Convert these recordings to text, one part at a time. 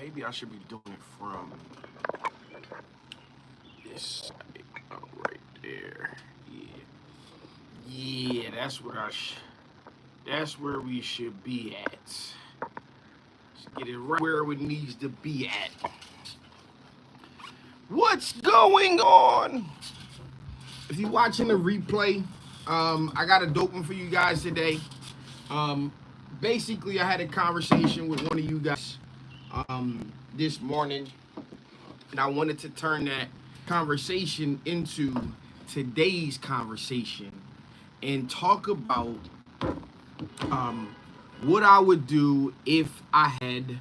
maybe I should be doing it from this side. Oh, right there. Yeah. Yeah, that's where we should be at. Let's get it right where it needs to be at. What's going on? If you're watching the replay, I got a dope one for you guys today. Basically, I had a conversation with one of you guys this morning, and I wanted to turn that conversation into today's conversation and talk about what I would do if I had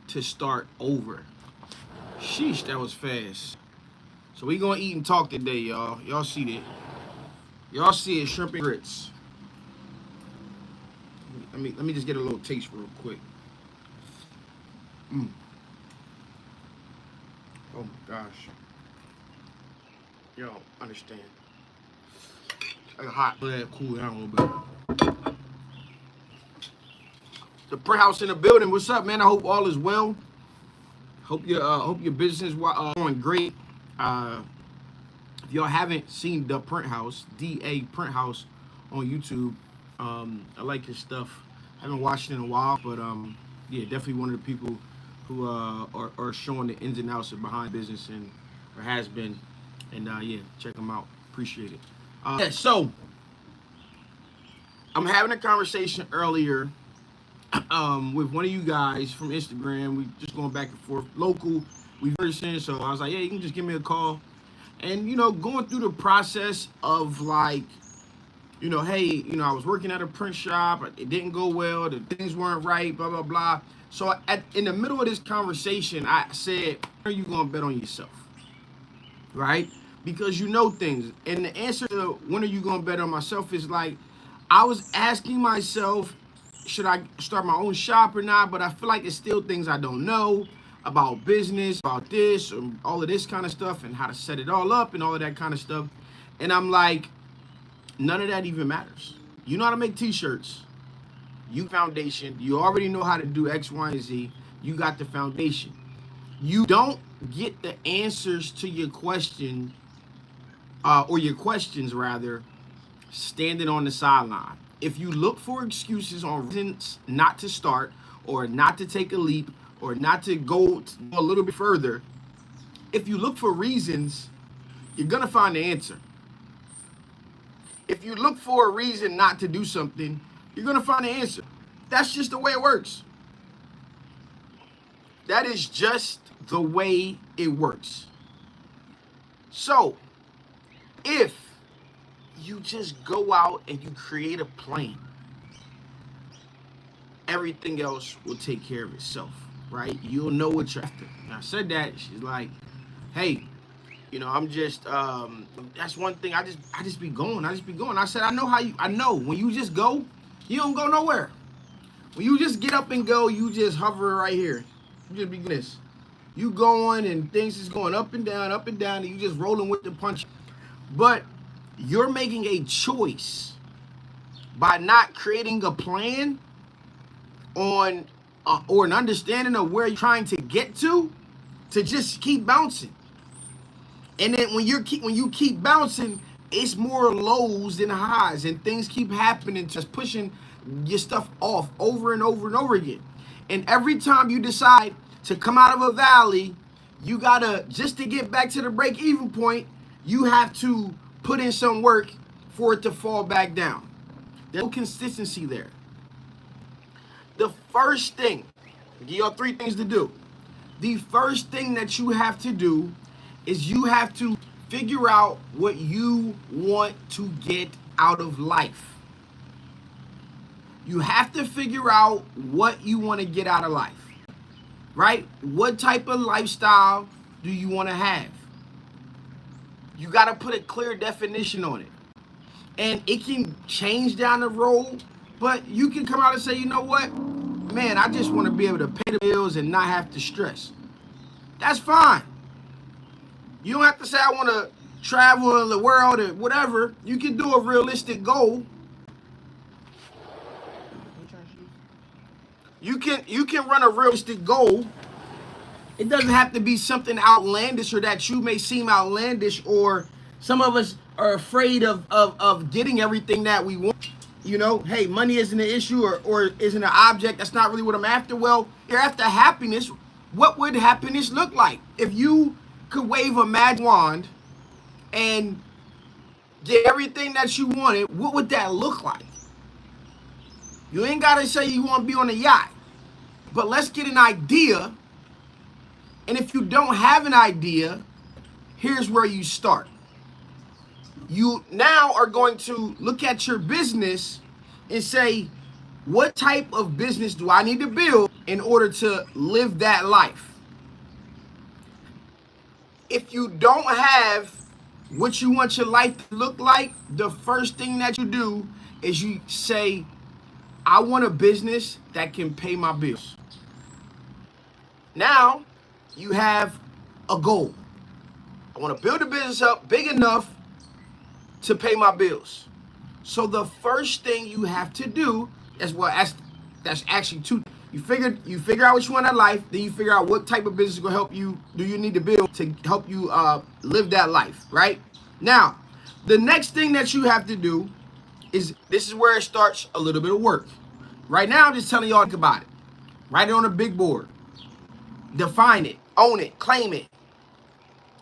to start over. Sheesh, that was fast. So we gonna eat and talk today, y'all. Y'all see that? Y'all see it, shrimp and grits. Let me just get a little taste real quick. Oh my gosh. You don't understand. It's hot. Let it cool down a little bit. The Print House in the building. What's up, man? I hope all is well. Hope your business is going great. If y'all haven't seen the Print House, DA Print House on YouTube, I like his stuff. I haven't watched it in a while, but yeah, definitely one of the people who are showing the ins and outs of behind business and or has been, and yeah, check him out. Appreciate it. Yeah, so I'm having a conversation earlier with one of you guys from Instagram. We just going back and forth, local. We've heard since, so I was like, yeah, you can just give me a call. And you know, going through the process of like, you know, hey, you know, I was working at a print shop, it didn't go well, the things weren't right, blah blah blah. So in the middle of this conversation, I said, when are you gonna bet on yourself, right? Because you know things. And the answer to when are you gonna bet on myself is like, I was asking myself, should I start my own shop or not? But I feel like there's still things I don't know about business, about this, and all of this kind of stuff, and how to set it all up and all of that kind of stuff. And I'm like, none of that even matters. You know how to make t-shirts. You foundation. You already know how to do X, Y, and Z. You got the foundation. You don't get the answers to your question, or your questions rather, standing on the sideline. If you look for excuses on reasons not to start or not to take a leap or not to go a little bit further, if you look for reasons, you're going to find the answer. If you look for a reason not to do something, you're going to find the answer. That's just the way it works. That is just the way it works. So, if you just go out and you create a plan, everything else will take care of itself, right? You'll know what you're after. And I said that, she's like, hey, you know, I'm just that's one thing. I just be going. I said, I know when you just go, you don't go nowhere. When you just get up and go, you just hover right here. You just be this. You going and things is going up and down, and you just rolling with the punch. But you're making a choice by not creating a plan on or an understanding of where you're trying to get to just keep bouncing. And then when you keep bouncing, it's more lows than highs, and things keep happening, just pushing your stuff off over and over and over again. And every time you decide to come out of a valley, you gotta, just to get back to the break-even point, you have to put in some work for it to fall back down. There's no consistency there. The first thing, I'll give y'all 3 things to do. The first thing that you have to do is you have to figure out what you want to get out of life. You have to figure out what you want to get out of life, right? What type of lifestyle do you want to have? You got to put a clear definition on it. And it can change down the road, but you can come out and say, you know what? Man, I just want to be able to pay the bills and not have to stress. That's fine. You don't have to say I want to travel the world or whatever. You can do a realistic goal. You can run a realistic goal It doesn't have to be something outlandish or that you may seem outlandish, or some of us are afraid of getting everything that we want. You know, hey, money isn't an issue, or isn't an object. That's not really what I'm after. Well, you're after happiness. What would happiness look like? If you could wave a magic wand and get everything that you wanted, what would that look like? You ain't got to say you want to be on a yacht, but let's get an idea. And if you don't have an idea, here's where you start. You now are going to look at your business and say, what type of business do I need to build in order to live that life? If you don't have what you want your life to look like, the first thing that you do is you say, I want a business that can pay my bills. Now you have a goal. I want to build a business up big enough to pay my bills. So the first thing you have to do is, well, that's actually two. You figure out what you want in life, then you figure out what type of business is gonna help you. Do you need to build to help you live that life, right? Now, the next thing that you have to do is, this is where it starts a little bit of work. Right now, I'm just telling y'all about it. Write it on a big board. Define it, own it, claim it,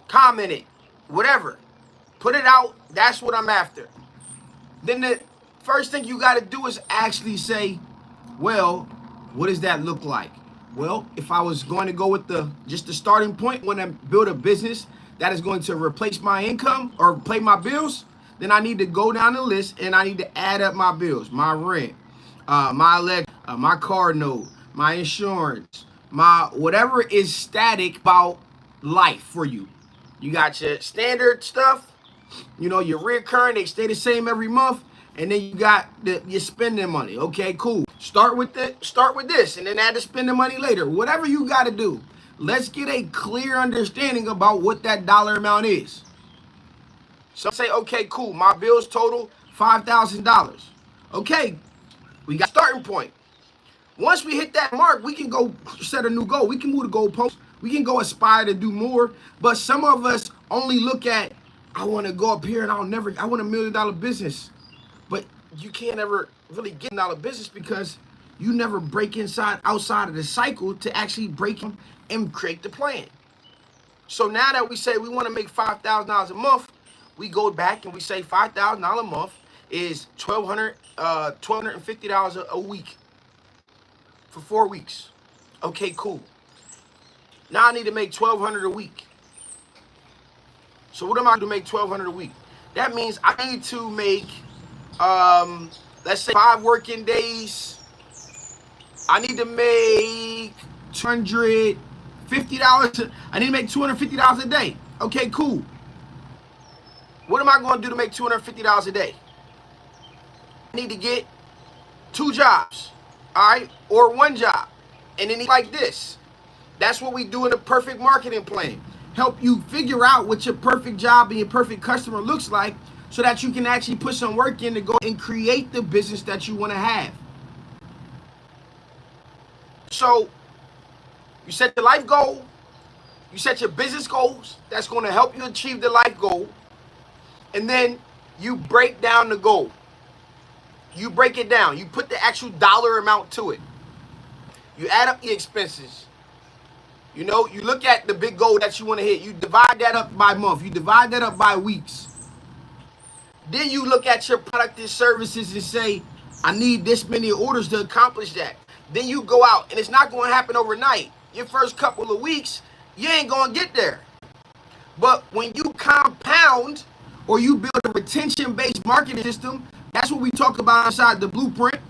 comment it, whatever. Put it out. That's what I'm after. Then the first thing you got to do is actually say, well, what does that look like? Well, if I was going to go with just the starting point, when I build a business that is going to replace my income or pay my bills, then I need to go down the list and I need to add up my bills, my rent, my electric, my car note, my insurance, my whatever is static about life for you. You got your standard stuff. You know, your recurring, they stay the same every month, and then you got your spending money. Okay, cool. Start with this, and then add the spending money later. Whatever you got to do, let's get a clear understanding about what that dollar amount is. So say, okay, cool. My bills total $5,000. Okay, we got a starting point. Once we hit that mark, we can go set a new goal. We can move the goalpost. We can go aspire to do more. But some of us only look at, I want to go up here and I want $1 million business. But you can't ever really get $1 million business because you never break outside of the cycle to actually break and create the plan. So now that we say we want to make $5,000 a month, we go back and we say $5,000 a month is $1,250 a week for 4 weeks. Okay, cool. Now I need to make $1,200 a week. So what am I to make $1,200 a week? That means I need to make, let's say 5 working days. I need to make $250. I need to make $250 a day. Okay, cool. What am I going to do to make $250 a day? I need to get 2 jobs, all right, or 1 job, and then like this. That's what we do in a perfect marketing plan. Help you figure out what your perfect job and your perfect customer looks like so that you can actually put some work in to go and create the business that you want to have. So you set your life goal, you set your business goals that's going to help you achieve the life goal, and then you break down the goal. You break it down. You put the actual dollar amount to it. You add up the expenses. You know, you look at the big goal that you want to hit. You divide that up by month. You divide that up by weeks. Then you look at your product and services and say, I need this many orders to accomplish that. Then you go out, and it's not going to happen overnight. Your first couple of weeks, you ain't going to get there. But when you compound or you build a retention-based marketing system, that's what we talk about inside the blueprint,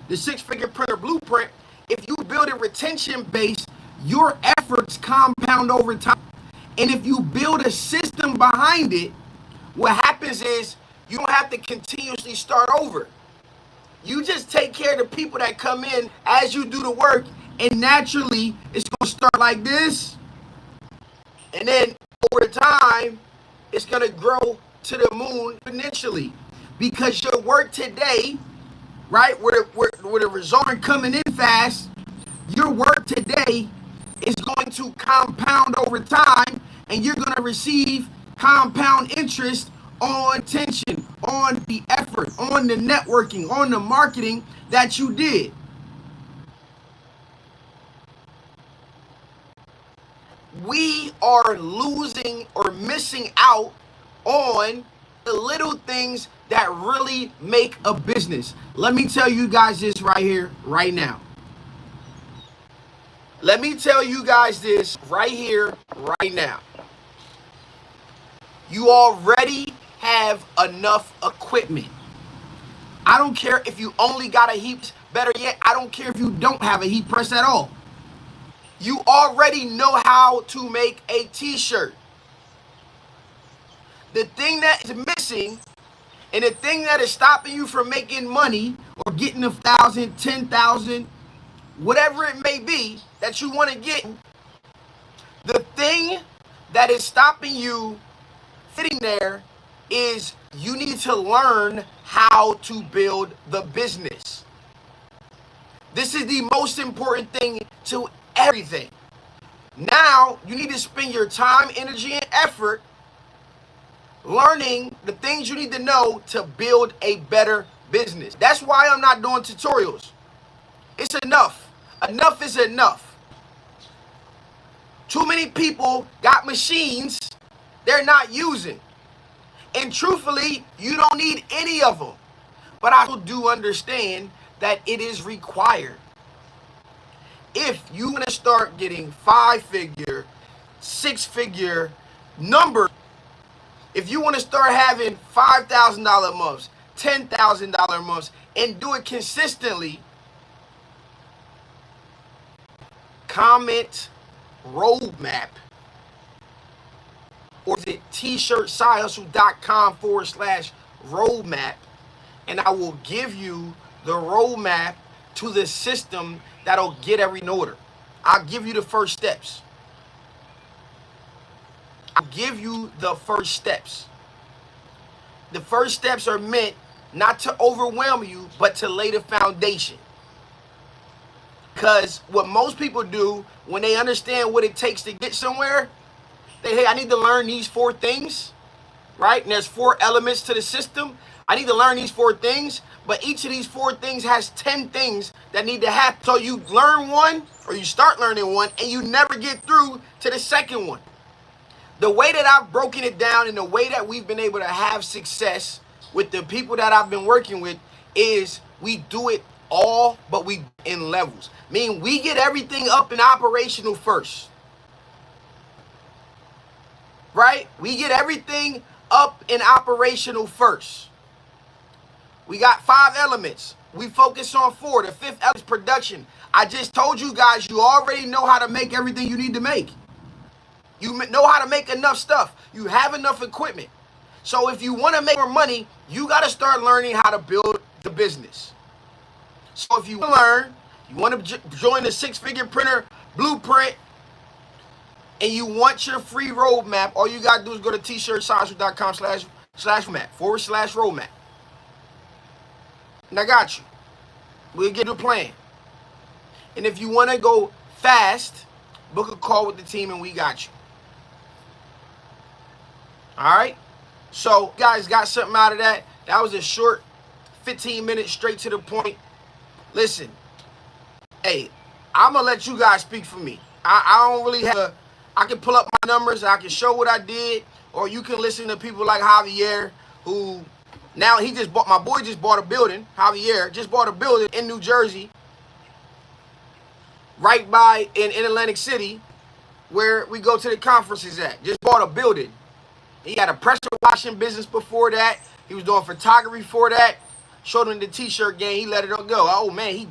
the 6-figure printer blueprint. If you build a retention-based, your efforts compound over time. And if you build a system behind it, what happens is you don't have to continuously start over. You just take care of the people that come in as you do the work, and naturally it's going to start like this. And then over time, it's going to grow to the moon exponentially, because your work today, right, where the results are coming in fast, your work today is going going to compound over time, and you're going to receive compound interest on attention, on the effort, on the networking, on the marketing that you did. We are losing or missing out on the little things that really make a business. Let me tell you guys this right here, right now. Let me tell you guys this right here, right now. You already have enough equipment. I don't care if you only got a heat, better yet, I don't care if you don't have a heat press at all. You already know how to make a t-shirt. The thing that is missing and the thing that is stopping you from making money or getting 1,000, 10,000, whatever it may be that you want to get, the thing that is stopping you sitting there is you need to learn how to build the business. This is the most important thing to everything. Now you need to spend your time, energy, and effort learning the things you need to know to build a better business. That's why I'm not doing tutorials. It's enough. Enough is enough. Too many people got machines they're not using. And truthfully, you don't need any of them. But I do understand that it is required. If you want to start getting 5-figure, 6-figure numbers, if you want to start having $5,000 months, $10,000 months, and do it consistently, comment roadmap, or is it tshirtsideHustle.com/roadmap, and I will give you the roadmap to the system that'll get everything in order. I'll give you the first steps. I'll give you the first steps. The first steps are meant not to overwhelm you, but to lay the foundation. Because what most people do when they understand what it takes to get somewhere, they, hey, I need to learn these 4 things, right? And there's 4 elements to the system. I need to learn these 4 things, but each of these 4 things has 10 things that need to happen. So you learn one, or you start learning one, and you never get through to the second one. The way that I've broken it down and the way that we've been able to have success with the people that I've been working with is we do it all, but we in levels. Meaning we get everything up and operational first. Right? We get everything up and operational first. We got 5 elements. We focus on 4. The 5th element is production. I just told you guys you already know how to make everything you need to make. You know how to make enough stuff. You have enough equipment. So if you want to make more money, you got to start learning how to build the business. So if you want to learn, you want to join the 6-figure printer blueprint, and you want your free roadmap, all you got to do is go to tshirtsideHustle.com/roadmap. And I got you. We'll get a plan. And if you want to go fast, book a call with the team and we got you. All right? So, guys, got something out of that. That was a short 15 minutes straight to the point. Listen, hey, I'm going to let you guys speak for me. I don't really have I can pull up my numbers, I can show what I did, or you can listen to people like Javier, who now he just bought, my boy just bought a building, Javier just bought a building in New Jersey, right by in Atlantic City, where we go to the conferences at. Just bought a building. He had a pressure washing business before that. He was doing photography for that. Showed him the t-shirt game, he let it go. Oh man, he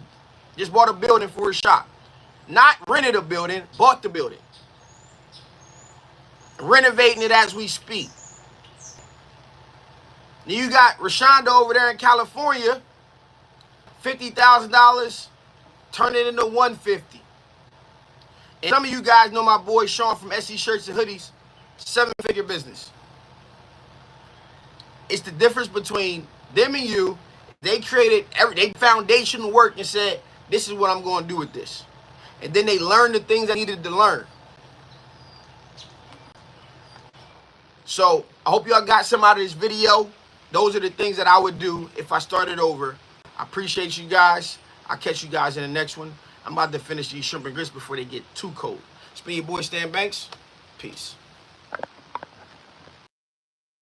just bought a building for his shop. Not rented a building, bought the building. Renovating it as we speak. Then you got Rashonda over there in California, $50,000, turn it into $150,000. And some of you guys know my boy Sean from SE Shirts and Hoodies, 7-figure business. It's the difference between them and you. They created they foundational work and said, this is what I'm going to do with this. And then they learned the things I needed to learn. So I hope y'all got some out of this video. Those are the things that I would do if I started over. I appreciate you guys. I'll catch you guys in the next one. I'm about to finish these shrimp and grits before they get too cold. It's been your boy Stan Banks. Peace.